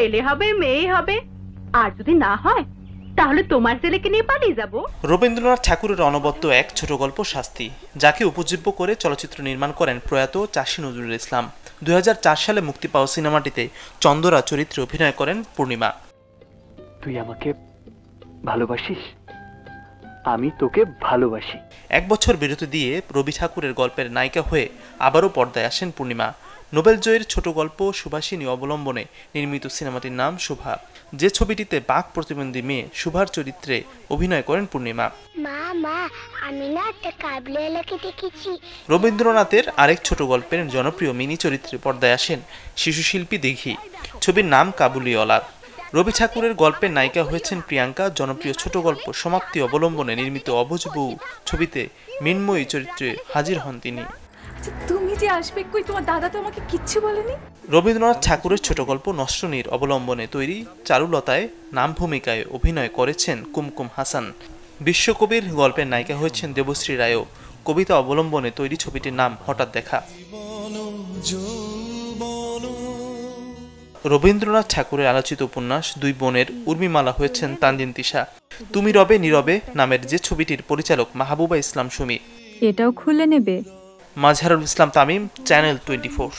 ছেলে হবে মেয়ে হবে, আর যদি না হয় তাহলে তোমার ছেলেকে নিয়ে পালিয়ে যাব। রবীন্দ্রনাথ ঠাকুরের অনবদ্য এক ছোট গল্প শাস্তি, যাকে উপজীব্য করে চলচ্চিত্র নির্মাণ করেন প্রয়াত চাষী নজরুল ইসলাম। 2004 সালে মুক্তি পাওয়া সিনেমাটিতে চন্দরা চরিত্রে অভিনয় করেন পূর্ণিমা। তুই আমাকে ভালোবাসিস, আমি তোকে ভালোবাসি। 1 বছর বিরতি দিয়ে রবি ঠাকুরের গল্পের নায়িকা হয়ে আবারও পর্দায় আসেন পূর্ণিমা। নোবেল জয়ীর ছোট গল্প সুভাষিনী অবলম্বনে নির্মিত সিনেমাটির নাম শোভা, যে ছবিটিতে বাক প্রতিবন্ধী মেয়ে শুভার চরিত্রে অভিনয় করেন পূর্ণিমা। রবীন্দ্রনাথের আরেক ছোট গল্পের জনপ্রিয় মিনি চরিত্রে পর্দায় আসেন শিশুশিল্পী দিঘি, ছবির নাম কাবুলিওয়ালা। রবি ঠাকুরের গল্পের নায়িকা হয়েছেন প্রিয়াঙ্কা। জনপ্রিয় ছোট গল্প সমাপ্তি অবলম্বনে নির্মিত অবুঝ বউ ছবিতে মৃন্ময়ী চরিত্রে হাজির হন তিনি। তুমি যে আসবে, কই তোমার দাদা তো আমাকে কিচ্ছু বলেনি। রবীন্দ্রনাথ ঠাকুরের ছোট গল্প নষ্টনীর অবলম্বনে তৈরি চারুলতায় নাম ভূমিকায় অভিনয় করেছেন কুমকুম হাসান। বিশ্বকবির গল্পের নায়িকা হয়েছেন দেবশ্রী রায়ও। কবিতা অবলম্বনে তৈরি ছবিটির নাম হঠাৎ দেখা। রবীন্দ্রনাথ ঠাকুরের আলোচিত উপন্যাস দুই বোনের উর্মিমালা হয়েছেন তানজিন তিশা। তুমি রবে নীরবে নামের যে ছবিটির পরিচালক মাহবুবা ইসলাম সুমি। এটাও খুলে নেবে। মাজহারুল ইসলাম তামিম, চ্যানেল 24।